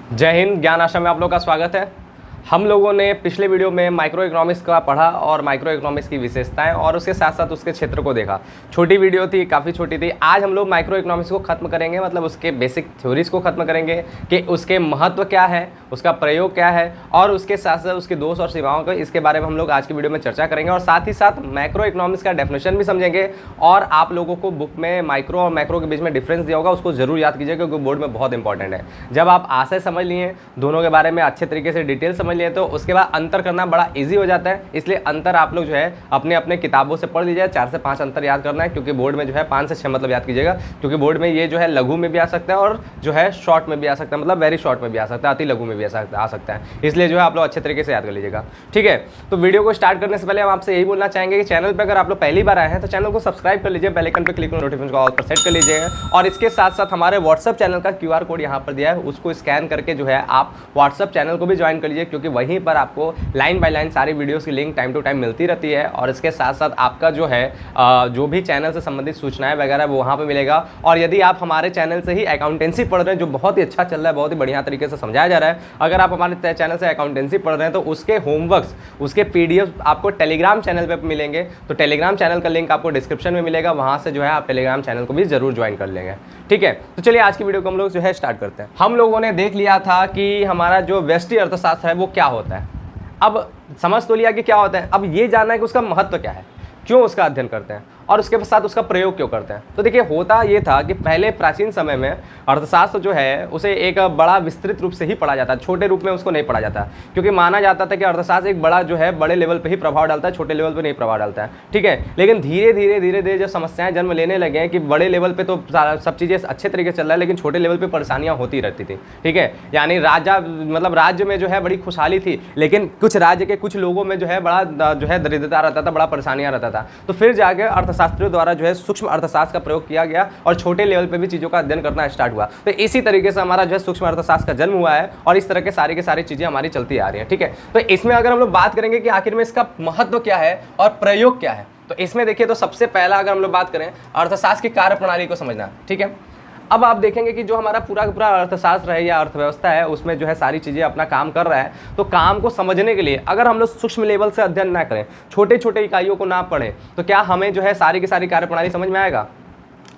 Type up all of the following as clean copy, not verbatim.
जय हिंद। ज्ञान आश्रम में आप लोग का स्वागत है। हम लोगों ने पिछले वीडियो में माइक्रो इकोनॉमिक्स का पढ़ा और माइक्रो इकोनॉमिक्स की विशेषताएं और उसके साथ साथ उसके क्षेत्र को देखा। छोटी वीडियो थी, काफ़ी छोटी थी। आज हम लोग माइक्रो इकोनॉमिक्स को खत्म करेंगे, मतलब उसके बेसिक थ्योरीज को खत्म करेंगे कि उसके महत्व क्या है, उसका प्रयोग क्या है और उसके साथ साथ उसके दोष और सीमाओं को, इसके बारे में हम लोग आज की वीडियो में चर्चा करेंगे। और साथ ही साथ माइक्रो इकोनॉमिक्स का डेफिनेशन भी समझेंगे। और आप लोगों को बुक में माइक्रो और मैक्रो के बीच में डिफरेंस दिया होगा, उसको जरूर याद कीजिएगा क्योंकि बोर्ड में बहुत इंपॉर्टेंट है। जब आप आशय समझ लिए, दोनों के बारे में अच्छे तरीके से डिटेल समझ लिए, तो उसके बाद अंतर करना बड़ा इजी हो जाता है। इसलिए अंतर आप लोग जो है अपने अपने किताबों से पढ़ लीजिए। 4 से 5 अंतर याद करना है क्योंकि बोर्ड में जो है 5 से 6 मतलब याद कीजिएगा, क्योंकि बोर्ड में ये जो है लघु में भी आ सकता है और जो है शॉर्ट में भी आ सकता है, मतलब वेरी शॉर्ट में भी आ सकता है, अति लघु में भी आ सकता है। इसलिए जो है आप लोग अच्छे तरीके से याद कर लीजिएगा, ठीक है। तो वीडियो को स्टार्ट करने से पहले हम आपसे यही बोलना चाहेंगे कि चैनल पर अगर आप लोग पहली बार आए हैं तो चैनल को सब्सक्राइब कर लीजिए, बेल आइकन पर क्लिक कर नोटिफिकेशन को ऑल पर सेट कर लीजिएगा। और इसके साथ साथ हमारे व्हाट्सअप चैनल का QR कोड यहाँ पर दिया है, उसको स्कैन करके जो है आप व्हाट्सअप चैनल को भी ज्वाइन कर लीजिए, क्योंकि वहीं पर आपको लाइन बाय लाइन सारी वीडियोस की लिंक टाइम टू टाइम मिलती रहती है। और इसके साथ साथ आपका जो है जो भी चैनल से संबंधित सूचनाएं वगैरह वो वहाँ पे मिलेगा। और यदि आप हमारे चैनल से ही अकाउंटेंसी पढ़ रहे हैं, जो बहुत ही अच्छा चल रहा है, बहुत ही बढ़िया तरीके से समझाया जा रहा है, अगर आप हमारे चैनल से अकाउंटेंसी पढ़ रहे हैं तो उसके होमवर्क्स, उसके PDF आपको टेलीग्राम चैनल पर मिलेंगे। तो टेलीग्राम चैनल का लिंक आपको डिस्क्रिप्शन में मिलेगा, वहाँ से जो है आप टेलीग्राम चैनल को भी जरूर ज्वाइन कर लेंगे, ठीक है। तो चलिए आज की वीडियो को हम लोग जो है स्टार्ट करते हैं। हम लोगों ने देख लिया था कि हमारा जो व्यष्टि अर्थशास्त्र है वो क्या होता है। अब समझ तो लिया कि क्या होता है, अब ये जानना है कि उसका महत्व क्या है, क्यों उसका अध्ययन करते हैं और उसके साथ उसका प्रयोग क्यों करते हैं। तो देखिए, होता ये था कि पहले प्राचीन समय में अर्थशास्त्र जो है उसे एक बड़ा विस्तृत रूप से ही पढ़ा जाता है, छोटे रूप में उसको नहीं पढ़ा जाता, क्योंकि माना जाता था कि अर्थशास्त्र एक बड़ा जो है बड़े लेवल पे ही प्रभाव डालता है, छोटे लेवल पे नहीं प्रभाव डालता है, ठीक है। लेकिन धीरे धीरे जब समस्याएं जन्म लेने लगे हैं कि बड़े लेवल पर तो सब चीज़ें अच्छे तरीके से चल रहा है, लेकिन छोटे लेवल पर परेशानियाँ होती रहती थी, ठीक है। यानी राज्य में जो है बड़ी खुशहाली थी, लेकिन कुछ राज्य के कुछ लोगों में जो है बड़ा जो है दरिद्रता रहता था, बड़ा परेशानियाँ रहता था। तो फिर जाके अर्थशास्त्रियों द्वारा जो है सूक्ष्म अर्थशास्त्र का प्रयोग किया गया और छोटे लेवल पे भी चीज़ों का अध्ययन करना स्टार्ट हुआ। तो इसी तरीके से हमारा जो है सूक्ष्म अर्थशास्त्र का जन्म हुआ है और इस तरह के सारी चीज़ें हमारी चलती आ रही हैं, ठीक है। तो इसमें अगर हम लोग बात करेंगे कि आखिर में इसका महत्व क्या है और प्रयोग क्या है, तो इसमें देखिए, तो सबसे पहला अगर हम लोग बात करें अर्थशास्त्र की कार्यप्रणाली को समझना, ठीक है। अब आप देखेंगे कि जो हमारा पूरा का पूरा अर्थशास्त्र है या अर्थव्यवस्था है, उसमें जो है सारी चीज़ें अपना काम कर रहा है। तो काम को समझने के लिए अगर हम लोग सूक्ष्म लेवल से अध्ययन ना करें, छोटे छोटे इकाइयों को ना पढ़ें, तो क्या हमें जो है सारी की सारी कार्यप्रणाली समझ में आएगा।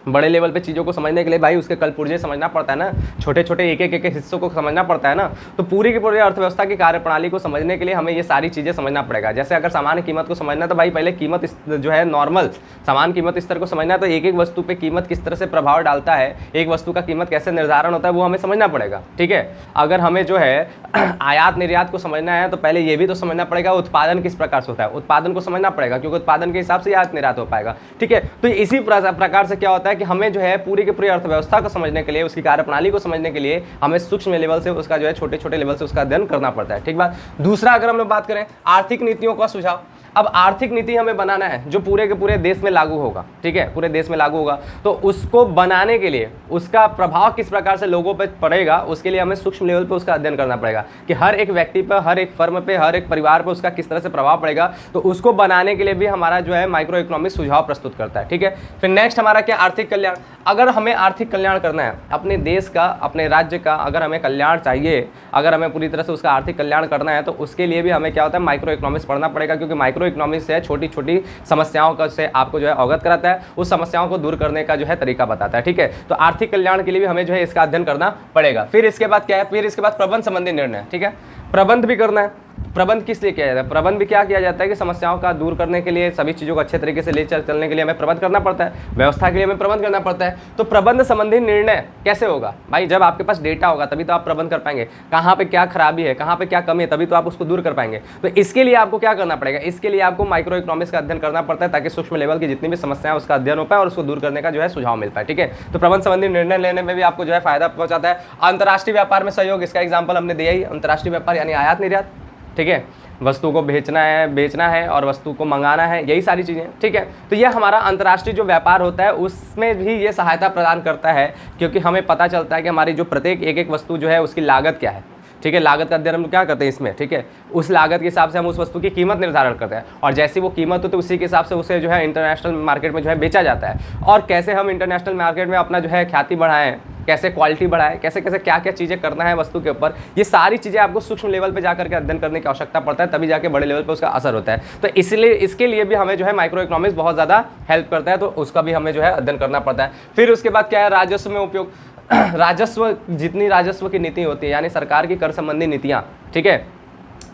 बड़े लेवल पे चीज़ों को समझने के लिए भाई उसके कलपुर्जे समझना पड़ता है ना, छोटे छोटे एक हिस्सों को समझना पड़ता है ना। तो पूरी की पूरी अर्थव्यवस्था की कार्यप्रणाली को समझने के लिए हमें ये सारी चीज़ें समझना पड़ेगा। जैसे अगर सामान्य कीमत को समझना है तो भाई पहले कीमत जो है नॉर्मल सामान्य कीमत स्तर को समझना है, तो एक वस्तु पर कीमत किस तरह से प्रभाव डालता है, एक वस्तु का कीमत कैसे निर्धारण होता है, वो हमें समझना पड़ेगा, ठीक है। अगर हमें जो है आयात निर्यात को समझना है तो पहले ये भी तो समझना पड़ेगा उत्पादन किस प्रकार से होता है, उत्पादन को समझना पड़ेगा, क्योंकि उत्पादन के हिसाब से आयात निर्यात हो पाएगा, ठीक है। तो इसी प्रकार से क्या होता है कि हमें जो है पूरी की पूरी अर्थव्यवस्था को समझने के लिए, उसकी कार्यप्रणाली को समझने के लिए हमें सूक्ष्म लेवल से उसका जो है छोटे छोटे लेवल से उसका अध्ययन करना पड़ता है, ठीक बात। दूसरा अगर हम लोग बात करें आर्थिक नीतियों का सुझाव, अब आर्थिक नीति हमें बनाना है जो पूरे के पूरे देश में लागू होगा, ठीक है, पूरे देश में लागू होगा। तो उसको बनाने के लिए उसका प्रभाव किस प्रकार से लोगों पर पड़ेगा, उसके लिए हमें सूक्ष्म लेवल पे उसका अध्ययन करना पड़ेगा कि हर एक व्यक्ति पर, हर एक फर्म पे, हर एक परिवार पर उसका किस तरह से प्रभाव पड़ेगा। तो उसको बनाने के लिए भी हमारा जो है माइक्रो इकोनॉमिक्स सुझाव प्रस्तुत करता है, ठीक है। फिर नेक्स्ट हमारा क्या, आर्थिक कल्याण। अगर हमें आर्थिक कल्याण करना है अपने देश का, अपने राज्य का, अगर हमें कल्याण चाहिए, अगर हमें पूरी तरह से उसका आर्थिक कल्याण करना है, तो उसके लिए भी हमें क्या होता है, माइक्रो इकोनॉमिक्स पढ़ना पड़ेगा, क्योंकि माइक्रो इकोनॉमिक्स से छोटी छोटी समस्याओं का से आपको जो है अवगत कराता है, उस समस्याओं को दूर करने का जो है तरीका बताता है, ठीक है। तो आर्थिक कल्याण के लिए भी हमें जो है इसका अध्ययन करना पड़ेगा। फिर इसके बाद क्या है, फिर इसके बाद प्रबंध संबंधी निर्णय, ठीक है। प्रबंध भी करना है। प्रबंध किस लिए किया जाता है, प्रबंध भी क्या किया जाता है कि समस्याओं का दूर करने के लिए, सभी चीज़ों को अच्छे तरीके से ले चलने के लिए हमें प्रबंध करना पड़ता है, व्यवस्था के लिए हमें प्रबंध करना पड़ता है। तो प्रबंध संबंधी निर्णय कैसे होगा भाई, जब आपके पास डेटा होगा तभी तो आप प्रबंध कर पाएंगे, कहाँ पे क्या खराबी है, कहाँ पे क्या कमी है, तभी तो आप उसको दूर कर पाएंगे। तो इसके लिए आपको क्या करना पड़ेगा, इसके लिए आपको माइक्रो इकोनॉमिक्स का अध्ययन करना पड़ता है, ताकि सूक्ष्म लेवल की जितनी भी समस्याएं उसका अध्ययन हो पाए और उसको दूर करने का जो है सुझाव मिल पाए, ठीक है। तो प्रबंध संबंधी निर्णय लेने में भी आपको जो है फायदा पहुंचाता है। अंतर्राष्ट्रीय व्यापार में सहयोग, इसका एग्जाम्पल हमने दिया ही, अंतर्राष्ट्रीय व्यापार यानी आयात निर्यात, ठीक है। वस्तु को बेचना है और वस्तु को मंगाना है, यही सारी चीज़ें, ठीक है। तो ये हमारा अंतर्राष्ट्रीय जो व्यापार होता है उसमें भी ये सहायता प्रदान करता है, क्योंकि हमें पता चलता है कि हमारी जो प्रत्येक एक वस्तु जो है उसकी लागत क्या है, ठीक है। लागत का अध्ययन हम क्या करते हैं इसमें, ठीक है। उस लागत के हिसाब से हम उस वस्तु की कीमत निर्धारण करते हैं, और जैसी वो कीमत हो तो उसी के हिसाब से उसे जो है इंटरनेशनल मार्केट में जो है बेचा जाता है। और कैसे हम इंटरनेशनल मार्केट में अपना जो है ख्याति बढ़ाएं, कैसे क्वालिटी बढ़ाए, कैसे कैसे क्या क्या चीज़ें करना है वस्तु के ऊपर, ये सारी चीज़ें आपको सूक्ष्म लेवल पे जाकर के अध्ययन करने की आवश्यकता पड़ता है, तभी जाके बड़े लेवल पे उसका असर होता है। तो इसलिए इसके लिए भी हमें जो है माइक्रो इकोनॉमिक्स बहुत ज़्यादा हेल्प करता है, तो उसका भी हमें जो है अध्ययन करना पड़ता है। फिर उसके बाद क्या है, राजस्व में उपयोग। राजस्व, जितनी राजस्व की नीति होती है यानी सरकार की कर संबंधी नीतियाँ, ठीक है,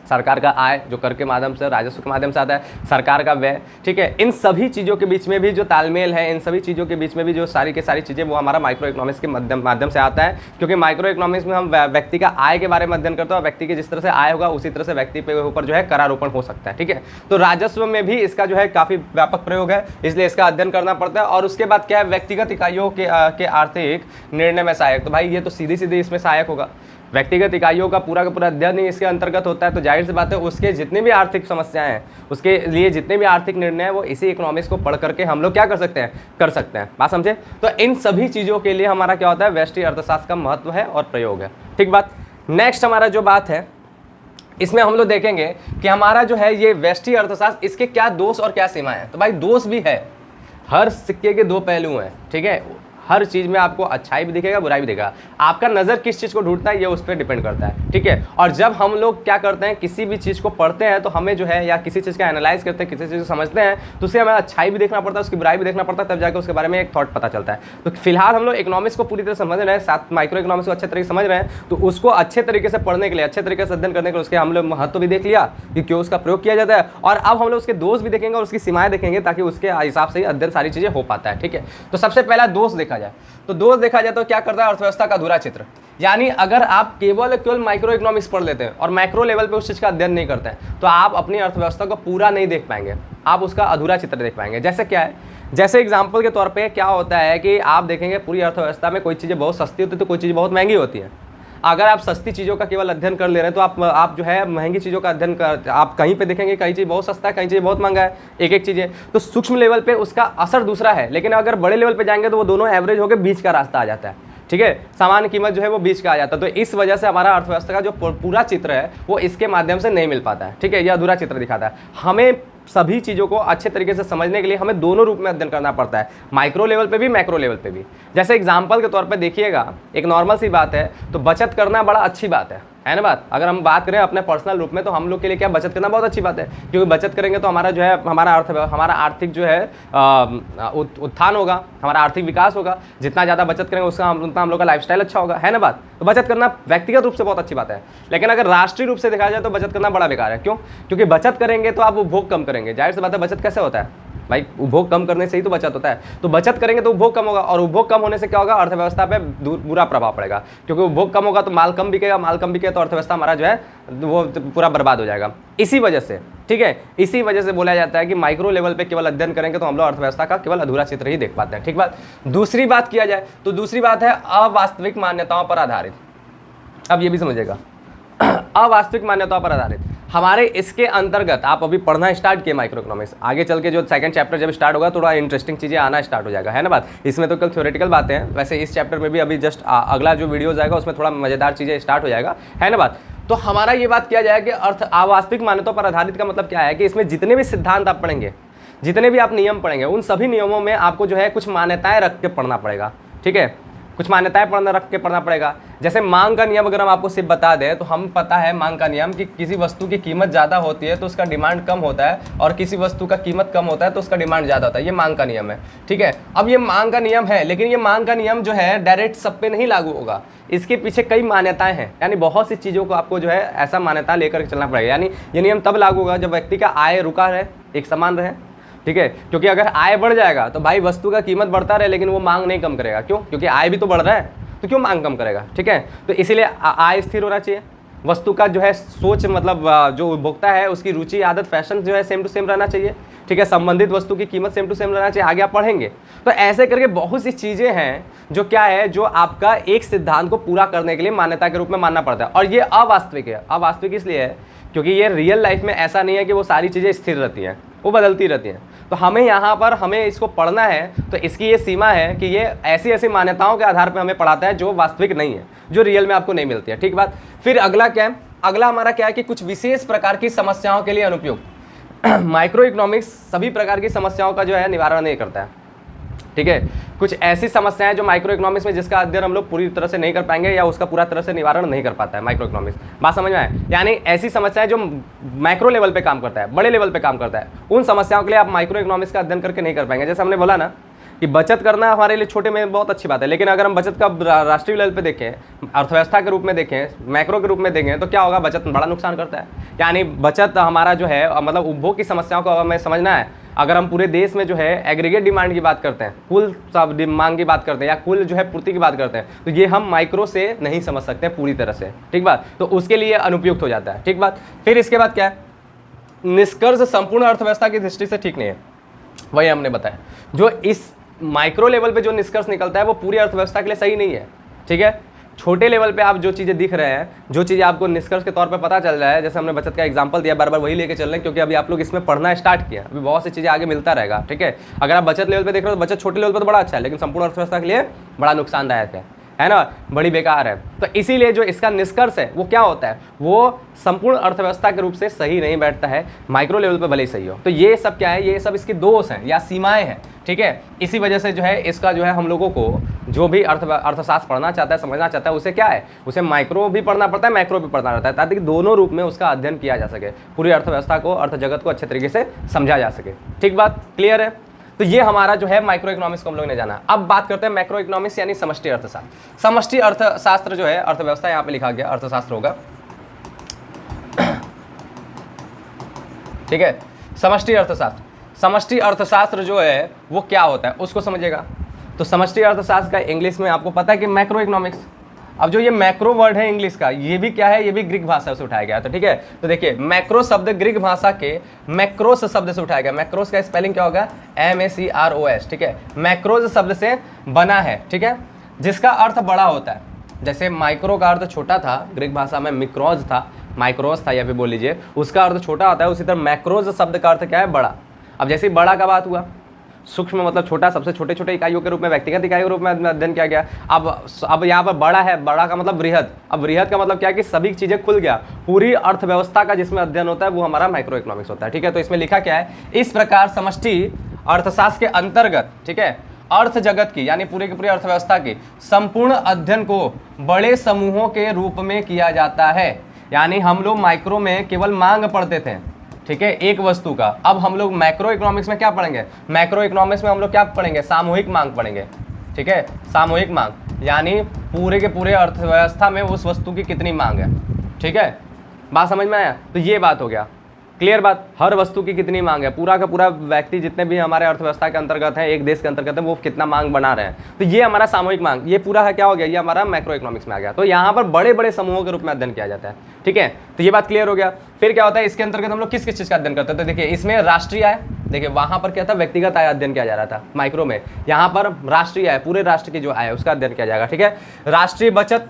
सरकार का आय जो कर के माध्यम से, राजस्व के माध्यम से आता है, सरकार का व्यय, ठीक है, इन सभी चीज़ों के बीच में भी जो तालमेल है, इन सभी चीज़ों के बीच में भी जो सारी की सारी चीज़ें, वो हमारा माइक्रो इकोनॉमिक्स के माध्यम से आता है। क्योंकि माइक्रो इकोनॉमिक्स में हम व्यक्ति का आय के बारे में अध्ययन करते हैं, और व्यक्ति की जिस तरह से आय होगा उसी तरह से व्यक्ति के ऊपर जो है करारोपण हो सकता है, ठीक है। तो राजस्व में भी इसका जो है काफ़ी व्यापक प्रयोग है, इसलिए इसका अध्ययन करना पड़ता है। और उसके बाद क्या है, व्यक्तिगत इकाइयों के आर्थिक निर्णय में सहायक। तो भाई ये तो सीधी सीधी इसमें सहायक होगा, व्यक्तिगत इकाइयों का पूरा अध्ययन ही इसके अंतर्गत होता है। तो जाहिर सी बात है उसके जितनी भी आर्थिक समस्याएं हैं, उसके लिए जितने भी आर्थिक निर्णय हैं, वो इसी इकोनॉमिक्स को पढ़ करके हम लोग क्या कर सकते हैं, बात समझे। तो इन सभी चीज़ों के लिए हमारा क्या होता है, व्यष्टि अर्थशास्त्र का महत्व है और प्रयोग है, ठीक बात। नेक्स्ट हमारा जो बात है, इसमें हम लोग देखेंगे कि हमारा जो है ये व्यष्टि अर्थशास्त्र, इसके क्या दोष और क्या सीमाएं हैं। तो भाई दोष भी है, हर सिक्के के दो पहलू हैं, ठीक है। हर चीज़ में आपको अच्छाई भी दिखेगा, बुराई भी दिखेगा। आपका नज़र किस चीज़ को ढूंढता है ये उस पर डिपेंड करता है, ठीक है। और जब हम लोग क्या करते हैं, किसी भी चीज़ को पढ़ते हैं तो हमें जो है, या किसी चीज़ का एनालाइज करते हैं, किसी चीज़ को समझते हैं, तो उसे हमें अच्छाई भी देखना पड़ता है, उसकी बुराई भी देखना पड़ता है, तब जाकर उसके बारे में एक थॉट पता चलता है। तो फिलहाल हम लोग इकोनॉमिक्स को पूरी तरह समझ रहे हैं, साथ माइक्रो इकोनॉमिक्स को अच्छे तरीके से समझ रहे हैं, तो उसको अच्छे तरीके से पढ़ने के लिए, अच्छे तरीके से अध्ययन करने के लिए उसके हम लोग महत्व भी देख लिया कि क्यों उसका प्रयोग किया जाता है। और अब हम लोग उसके दोष भी देखेंगे और उसकी सीमाएं देखेंगे, ताकि उसके हिसाब से ही अध्ययन सारी चीज़ें हो पाता है, ठीक है। तो सबसे पहला दोष देखा जाए, तो दोष देखा जाए तो क्या करता है, अर्थव्यवस्था का अधूरा चित्र। यानी अगर आप केवल माइक्रो इकोनॉमिक्स पढ़ लेते हैं और मैक्रो लेवल पे उस चीज़ का अध्ययन नहीं करते हैं, तो आप अपनी अर्थव्यवस्था को पूरा नहीं देख पाएंगे, आप उसका अधूरा चित्र देख पाएंगे। जैसे क्या है, जैसे एग्जांपल के तौर पे क्या होता है कि आप देखेंगे पूरी अर्थव्यवस्था में कोई चीज़ें बहुत सस्ती होती है, तो कोई चीज़ें बहुत महंगी होती है। अगर आप सस्ती चीज़ों का केवल अध्ययन कर ले रहे हैं, तो आप जो है महंगी चीज़ों का अध्ययन कर, आप कहीं पे देखेंगे कई चीज़ बहुत सस्ता है, कई चीज़ बहुत महंगा है, एक चीज़ें। तो सूक्ष्म लेवल पे उसका असर दूसरा है, लेकिन अगर बड़े लेवल पे जाएंगे तो वो दोनों एवरेज होकर बीच का रास्ता आ जाता है, ठीक है। सामान्य कीमत जो है वो बीच का आ जाता है। तो इस वजह से हमारा अर्थव्यवस्था का जो पूरा चित्र है वो इसके माध्यम से नहीं मिल पाता है, ठीक है। यह अधूरा चित्र दिखाता है। हमें सभी चीज़ों को अच्छे तरीके से समझने के लिए हमें दोनों रूप में अध्ययन करना पड़ता है, माइक्रो लेवल पे भी, मैक्रो लेवल पे भी। जैसे एग्जांपल के तौर पे देखिएगा, एक नॉर्मल सी बात है, तो बचत करना बड़ा अच्छी बात है ना बात। अगर हम बात करें अपने पर्सनल रूप में, तो हम लोग के लिए क्या बचत करना बहुत अच्छी बात है, क्योंकि बचत करेंगे तो हमारा जो है हमारा आर्थिक जो है उत्थान होगा, हमारा आर्थिक विकास होगा। जितना ज़्यादा बचत करेंगे उतना हम लोग का लाइफस्टाइल अच्छा होगा, है ना बात। तो बचत करना व्यक्तिगत रूप से बहुत अच्छी बात है, लेकिन अगर राष्ट्रीय रूप से देखा जाए तो बचत करना बड़ा बेकार है। क्यों? क्योंकि बचत करेंगे तो आप उपभोग कम करेंगे। जाहिर सी बात है, बचत कैसे होता है भाई, उपभोग कम करने से ही तो बचत होता है। तो बचत करेंगे तो उपभोग कम होगा, और उपभोग कम होने से क्या होगा, अर्थव्यवस्था पे बुरा प्रभाव पड़ेगा। क्योंकि उपभोग कम होगा तो माल कम बिकेगा, माल कम बिकेगा तो अर्थव्यवस्था हमारा जो है वो पूरा बर्बाद हो जाएगा। इसी वजह से, ठीक है, इसी वजह से बोला जाता है कि माइक्रो लेवल पे केवल अध्ययन करेंगे तो हम लोग अर्थव्यवस्था का केवल अधूरा चित्र ही देख पाते हैं, ठीक बात। दूसरी बात किया जाए तो दूसरी बात है अवास्तविक मान्यताओं पर आधारित। अब ये भी समझिएगा, अवास्तविक मान्यताओं पर आधारित हमारे इसके अंतर्गत आप अभी पढ़ना स्टार्ट किए माइक्रो इकोनॉमिक्स, आगे चल के जो सेकंड चैप्टर जब स्टार्ट होगा थोड़ा इंटरेस्टिंग चीज़ें आना स्टार्ट हो जाएगा, है ना बात। इसमें तो कल थ्योरेटिकल बातें हैं, वैसे इस चैप्टर में भी अभी जस्ट अगला जो वीडियो जाएगा उसमें थोड़ा मज़ेदार चीज़ें स्टार्ट हो जाएगा, है ना बात। तो हमारा ये बात किया जाए कि अवास्तविक मान्यताओं पर आधारित का मतलब क्या है कि इसमें जितने भी सिद्धांत आप पढ़ेंगे, जितने भी आप नियम पढ़ेंगे, उन सभी नियमों में आपको जो है कुछ मान्यताएं रख के पढ़ना पड़ेगा, ठीक है। कुछ मान्यताएं रख के पढ़ना पड़ेगा। जैसे मांग का नियम अगर हम आपको सिर्फ बता दें, तो हम पता है मांग का नियम कि किसी वस्तु की कीमत ज़्यादा होती है तो उसका डिमांड कम होता है, और किसी वस्तु का कीमत कम होता है तो उसका डिमांड ज़्यादा होता है। ये मांग का नियम है, ठीक है। अब ये मांग का नियम है, लेकिन ये मांग का नियम जो है डायरेक्ट सब पे नहीं लागू होगा, इसके पीछे कई मान्यताएं हैं। यानी बहुत सी चीज़ों को आपको जो है ऐसा मान्यता लेकर चलना पड़ेगा। यानी ये नियम तब लागू होगा जब व्यक्ति का आय रुका रहे, एक समान रहे, ठीक है। क्योंकि अगर आय बढ़ जाएगा तो भाई वस्तु का कीमत बढ़ता रहे, लेकिन वो मांग नहीं कम करेगा। क्यों? क्योंकि आय भी तो बढ़ रहा है, तो क्यों मांग कम करेगा, ठीक है। तो इसीलिए आय स्थिर होना चाहिए, वस्तु का जो है सोच, मतलब जो उपभोक्ता है उसकी रुचि, आदत, फैशन जो है सेम टू सेम रहना चाहिए, ठीक है। संबंधित वस्तु की कीमत सेम टू सेम रहना चाहिए। आगे आप पढ़ेंगे तो ऐसे करके बहुत सी चीज़ें हैं जो क्या है, जो आपका एक सिद्धांत को पूरा करने के लिए मान्यता के रूप में मानना पड़ता है। और ये अवास्तविक है। अवास्तविक इसलिए है क्योंकि ये रियल लाइफ में ऐसा नहीं है कि वो सारी चीज़ें स्थिर रहती हैं, वो बदलती रहती हैं। तो हमें यहाँ पर हमें इसको पढ़ना है, तो इसकी ये सीमा है कि ये ऐसी ऐसी मान्यताओं के आधार पर हमें पढ़ाता है जो वास्तविक नहीं है, जो रियल में आपको नहीं मिलती है, ठीक बात। फिर अगला क्या है, अगला हमारा क्या है कि कुछ विशेष प्रकार की समस्याओं के लिए अनुपयुक्त। माइक्रो इकोनॉमिक्स सभी प्रकार की समस्याओं का जो है निवारण नहीं करता है। ठीक है। कुछ ऐसी समस्याएं जो माइक्रो इकोनॉमिक्स में जिसका अध्ययन हम लोग पूरी तरह से नहीं कर पाएंगे या उसका पूरा तरह से निवारण नहीं कर पाता है माइक्रो इकोनॉमिक्स। बात समझ में आए? यानी ऐसी समस्याएं जो माइक्रो लेवल पे काम करता है, बड़े लेवल पे काम करता है, उन समस्याओं के लिए आप माइक्रो इकोनॉमिक्स का अध्ययन करके नहीं कर पाएंगे। जैसे हमने बोला ना कि बचत करना हमारे लिए छोटे में बहुत अच्छी बात है, लेकिन अगर हम बचत का राष्ट्रीय लेवल पे देखें, अर्थव्यवस्था के रूप में देखें, मैक्रो के रूप में देखें, तो क्या होगा? बचत बड़ा नुकसान करता है। यानी बचत हमारा जो है मतलब उपभोग की समस्याओं को हमें समझना है। अगर हम पूरे देश में जो है एग्रीगेट डिमांड की बात करते हैं, कुल सब मांग की बात करते हैं या कुल जो है पूर्ति की बात करते हैं, तो ये हम माइक्रो से नहीं समझ सकते पूरी तरह से, ठीक बात। तो उसके लिए अनुपयुक्त हो जाता है, ठीक बात। फिर इसके बाद क्या है? निष्कर्ष संपूर्ण अर्थव्यवस्था की दृष्टि से ठीक नहीं है, वही हमने बताया। जो इस माइक्रो लेवल पे जो निष्कर्ष निकलता है वो पूरी अर्थव्यवस्था के लिए सही नहीं है, ठीक है। छोटे लेवल पे आप जो चीज़ें दिख रहे हैं, जो चीज़ें आपको निष्कर्ष के तौर पे पता चल रहा है, जैसे हमने बचत का एग्जांपल दिया, बार बार वही लेके चल रहे हैं क्योंकि अभी आप लोग इसमें पढ़ना स्टार्ट किया, अभी बहुत सी चीज़ें आगे मिलता रहेगा, ठीक है। अगर आप बचत लेवल पे देख रहे हो तो बचत छोटे लेवल पर तो बड़ा अच्छा है, लेकिन संपूर्ण अर्थव्यवस्था के लिए बड़ा नुकसानदायक है ना, बड़ी बेकार है। तो इसीलिए जो इसका निष्कर्ष है वो क्या होता है? वो संपूर्ण अर्थव्यवस्था के रूप से सही नहीं बैठता है, माइक्रो लेवल पे भले ही सही हो। तो ये सब क्या है? ये सब इसकी दोष हैं या सीमाएं हैं, ठीक है। इसी वजह से जो है इसका जो है हम लोगों को जो भी अर्थशास्त्र पढ़ना चाहता है, समझना चाहता है, उसे क्या है? उसे माइक्रो भी पढ़ना पड़ता है, मैक्रो भी पढ़ना रहता है, ताकि दोनों रूप में उसका अध्ययन किया जा सके, पूरी अर्थव्यवस्था को, अर्थ जगत को अच्छे तरीके से समझा जा सके। ठीक बात, क्लियर है? तो ये हमारा जो है माइक्रो इकोनॉमिक्स को हम लोग ने जाना। अब बात करते हैं मैक्रो इकोनॉमिक्स यानी समष्टि अर्थशास्त्र। समष्टि अर्थशास्त्र जो है, अर्थव्यवस्था यहाँ पे लिखा गया, अर्थशास्त्र होगा, ठीक है। समष्टि अर्थशास्त्र, समष्टि अर्थशास्त्र जो है वो क्या होता है उसको समझिएगा। तो समष्टि अर्थशास्त्र का इंग्लिश में आपको पता है कि मैक्रो इकोनॉमिक्स। अब जो ये मैक्रो वर्ड है इंग्लिश का, ये भी क्या है? ये भी ग्रीक भाषा से उठाया गया था, ठीक है। तो देखिए मैक्रो शब्द ग्रीक भाषा के मैक्रोस शब्द से उठाया गया। मैक्रोस का स्पेलिंग क्या होगा? MACROS, ठीक है। मैक्रोस शब्द से बना है, ठीक है, जिसका अर्थ बड़ा होता है। जैसे माइक्रो का अर्थ छोटा था, ग्रीक भाषा में मिक्रोज था, माइक्रोस था, या फिर बोल लीजिए उसका अर्थ छोटा होता है, उसी तरह मैक्रोज शब्द का अर्थ क्या है? बड़ा। अब जैसे बड़ा का बात हुआ, सूक्ष्म मतलब छोटा, सबसे छोटे छोटे इकाइयों के रूप में, व्यक्तिगत इकाइयों के रूप में अध्ययन किया गया। अब यहाँ पर बड़ा है, बड़ा का मतलब बृहद। अब बृहद का मतलब क्या है? कि सभी चीज़ें खुल गया, पूरी अर्थव्यवस्था का जिसमें अध्ययन होता है वो हमारा माइक्रो इकोनॉमिक्स होता है, ठीक है। तो इसमें लिखा क्या है? इस प्रकार समष्टि अर्थशास्त्र के अंतर्गत, ठीक है, अर्थ जगत की यानी पूरी की पूरी अर्थव्यवस्था की संपूर्ण अध्ययन को बड़े समूहों के रूप में किया जाता है। यानी हम लोग माइक्रो में केवल मांग पढ़ते थे, ठीक है, एक वस्तु का। अब हम लोग मैक्रो इकोनॉमिक्स में क्या पढ़ेंगे? मैक्रो इकोनॉमिक्स में हम लोग क्या पढ़ेंगे? सामूहिक मांग पढ़ेंगे, ठीक है। सामूहिक मांग यानी पूरे के पूरे अर्थव्यवस्था में उस वस्तु की कितनी मांग है, ठीक है। बात समझ में आया? तो ये बात हो गया, क्लियर बात। हर वस्तु की कितनी मांग है, पूरा का पूरा व्यक्ति जितने भी हमारे अर्थव्यवस्था के अंतर्गत है, एक देश के अंतर्गत है, वो कितना मांग बना रहे हैं। तो ये हमारा सामूहिक मांग, ये पूरा है क्या हो गया? ये हमारा मैक्रो इकोनॉमिक्स में आ गया। तो यहाँ पर बड़े बड़े समूहों के रूप में अध्ययन किया जाता है, ठीक है। तो ये बात क्लियर हो गया। फिर क्या होता है इसके अंतर्गत हम लोग किस किस चीज़ का अध्ययन करते हैं? तो देखिए इसमें राष्ट्रीय आय, देखिए वहाँ पर क्या था? व्यक्तिगत आय अध्ययन किया जा रहा था माइक्रो में, यहाँ पर राष्ट्रीय आय, पूरे राष्ट्र की जो आय है उसका अध्ययन किया जाएगा, ठीक है। राष्ट्रीय बचत,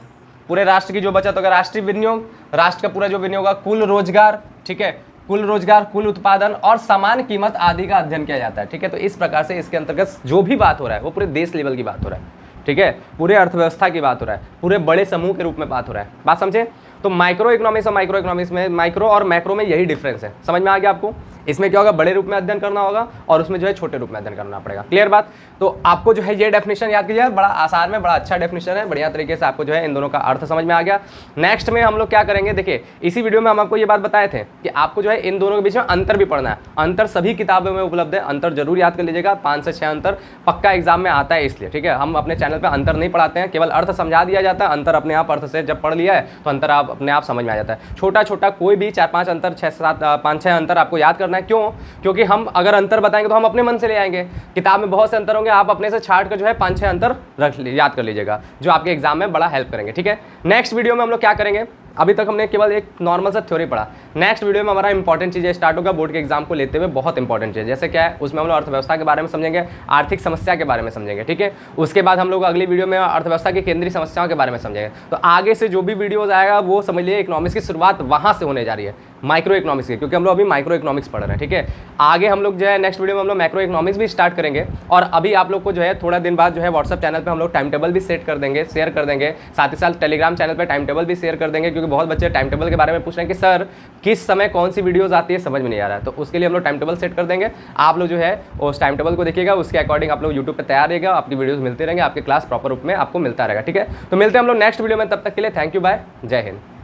पूरे राष्ट्र की जो बचत होगा। राष्ट्रीय विनियोग, राष्ट्र का पूरा जो विनियोग होगा। कुल रोजगार, ठीक है, कुल रोजगार, कुल उत्पादन और समान कीमत आदि का अध्ययन किया जाता है, ठीक है। तो इस प्रकार से इसके अंतर्गत जो भी बात हो रहा है वो पूरे देश लेवल की बात हो रहा है, ठीक है, पूरे अर्थव्यवस्था की बात हो रहा है, पूरे बड़े समूह के रूप में बात हो रहा है। बात समझे? तो माइक्रो इकोनॉमिक्स और माइक्रो इकोनॉमिक्स में, माइक्रो और मैक्रो में यही डिफरेंस है। समझ में आ गया आपको? इसमें क्या होगा? बड़े रूप में अध्ययन करना होगा और उसमें जो है छोटे रूप में अध्ययन करना पड़ेगा। क्लियर बात? तो आपको जो है ये डेफिनेशन याद कीजिए, बड़ा आसान में बड़ा अच्छा डेफिनेशन है, बढ़िया तरीके से आपको जो है इन दोनों का अर्थ समझ में आ गया। नेक्स्ट में हम लोग क्या करेंगे? देखिए इसी वीडियो में हम आपको ये बात बताए थे कि आपको जो है इन दोनों के बीच में अंतर भी पढ़ना है। अंतर सभी किताबों में उपलब्ध है, अंतर जरूर याद कर लीजिएगा। 5 से 6 अंतर पक्का एग्जाम में आता है, इसलिए, ठीक है। हम अपने चैनल पर अंतर नहीं पढ़ाते हैं, केवल अर्थ समझा दिया जाता है। अंतर अपने आप अर्थ से जब पढ़ लिया है तो अंतर आप अपने आप समझ में आ जाता है। छोटा छोटा कोई भी 4-5 अंतर, 5-6 अंतर आपको याद करना है। क्यों? क्योंकि हम अगर अंतर बताएंगे तो हम अपने मन से ले आएंगे। किताब में बहुत से अंतर होंगे, आप अपने से छाट कर जो है 5-6 अंतर याद कर लीजिएगा, जो आपके एग्जाम में बड़ा हेल्प करेंगे, ठीक है। नेक्स्ट वीडियो में हम लोग क्या करेंगे? अभी तक हमने केवल एक नॉर्मल सा थ्योरी पढ़ा। नेक्स्ट वीडियो में हमारा इंपॉर्टेंट चीज़ें स्टार्ट होगा बोर्ड के एग्जाम को लेते हुए, बहुत इंपॉर्टेंट चीज़। जैसे क्या है? उसमें हम लोग अर्थव्यवस्था के बारे में समझेंगे, आर्थिक समस्या के बारे में समझेंगे, ठीक है। उसके बाद हम लोग अगली वीडियो में अर्थव्यवस्था की केंद्रीय समस्याओं के बारे में समझेंगे। तो आगे से जो भी वीडियोज आएगा वो समझ लीजिए इकोनॉमिक्स की शुरुआत वहाँ से होने जा रही है। माइक्रो इकोनॉमिक्स की, क्योंकि हम लोग अभी माइक्रो इकोनॉमिक्स पढ़ रहे हैं। ठीक है, आगे हम लोग जो है नेक्स्ट वीडियो में हम लोग मैक्रो इकोनॉमिक्स भी स्टार्ट करेंगे। और अभी आप लोग को जो है थोड़ा दिन बाद जो है व्हाट्सअप चैनल पे हम लोग टाइम टेबल भी सेट कर देंगे, शेयर कर देंगे। साथ ही साथ टेलीग्राम चैनल पे टाइम टेबल भी शेयर कर देंगे, क्योंकि बहुत बच्चे टाइम टेबल के बारे में पूछ रहे हैं कि सर किस समय कौन सी वीडियोस आती है, समझ में नहीं आ रहा है। तो उसके लिए हम लोग टाइम टेबल सेट कर देंगे। आप लोग जो है उस टाइम टेबल को देखिएगा, उसके अकॉर्डिंग आप लोग यूट्यूब पर तैयार रहेगा, आपकी वीडियोस मिलते रहेंगे, आपके क्लास प्रॉपर रूप में आपको मिलता रहेगा। ठीक है, तो मिलते हैं हम लोग नेक्स्ट वीडियो में, तब तक के लिए थैंक यू, बाय, जय हिंद।